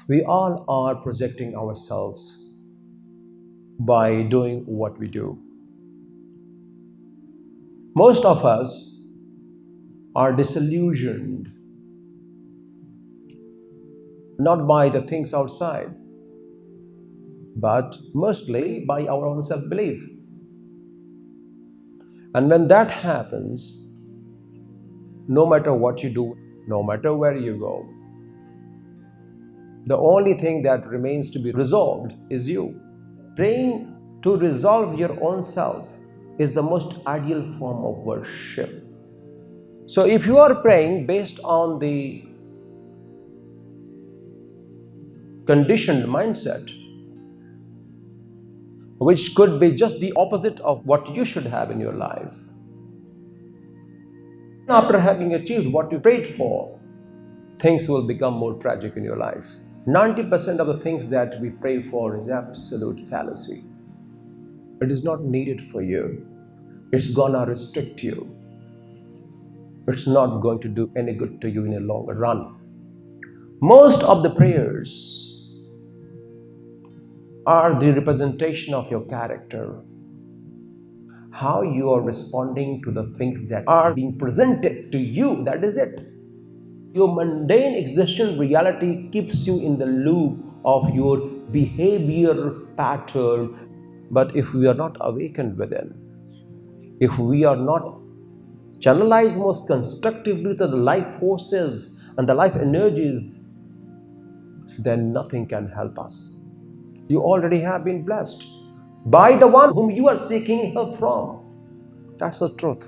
We all are projecting ourselves by doing what we do. Most of us are disillusioned not by the things outside, but mostly by our own self belief. And when that happens, no matter what you do, no matter where you go, the only thing that remains to be resolved is you. Praying to resolve your own self is the most ideal form of worship. So if you are praying based on the conditioned mindset, which could be just the opposite of what you should have in your life, after having achieved what you prayed for, things will become more tragic in your life. 90% of the things that we pray for is absolute fallacy. It is not needed for you. It's gonna restrict you. It's not going to do any good to you in a long run. Most of the prayers are the representation of your character, how you are responding to the things that are being presented to you. That is it. Your mundane existential reality keeps you in the loop of your behavior pattern. But if we are not awakened within, if we are not channelized most constructively to the life forces and the life energies, then nothing can help us. You already have been blessed by the one whom you are seeking help from. That's the truth.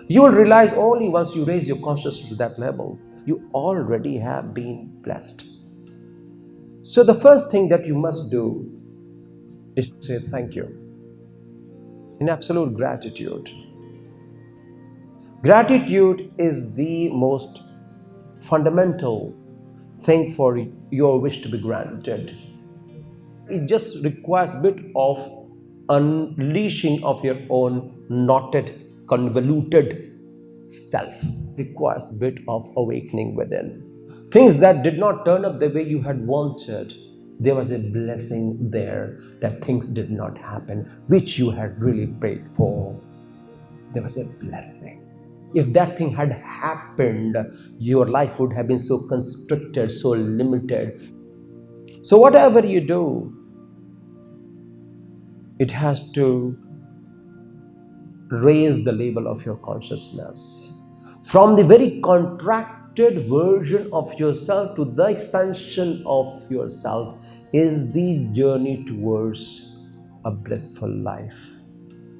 You will realize only once you raise your consciousness to that level, you already have been blessed. So the first thing that you must do is to say thank you in absolute gratitude. Gratitude is the most fundamental thing for your wish to be granted. It just requires a bit of unleashing of your own knotted, convoluted self. It requires a bit of awakening within. Things that did not turn up the way you had wanted, there was a blessing there that things did not happen, which you had really prayed for. There was a blessing. If that thing had happened, your life would have been so constricted, so limited. So whatever you do, it has to raise the level of your consciousness from the very contracted version of yourself to the expansion of yourself is the journey towards a blissful life.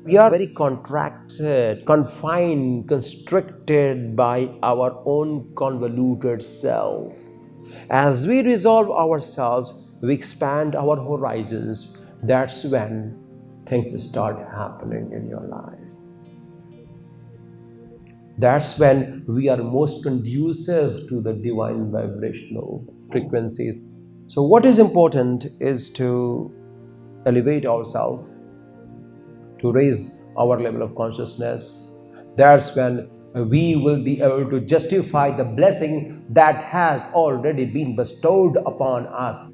We are very contracted, confined, constricted by our own convoluted self. As we resolve ourselves, we expand our horizons. That's when things start happening in your life. That's when we are most conducive to the divine vibrational frequency. So what is important is to elevate ourselves, to raise our level of consciousness. That's when we will be able to justify the blessing that has already been bestowed upon us.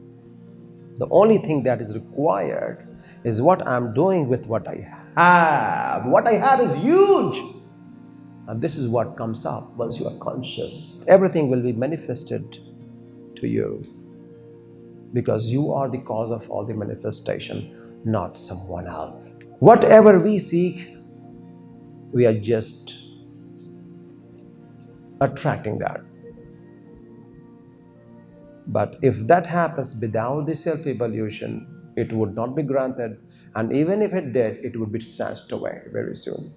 The only thing that is required is what I'm doing with what I have. What I have is huge. And this is what comes up once you are conscious. Everything will be manifested to you because you are the cause of all the manifestation, not someone else. Whatever we seek, we are just attracting that. But if that happens without the self-evaluation, it would not be granted. And even if it did, it would be snatched away very soon.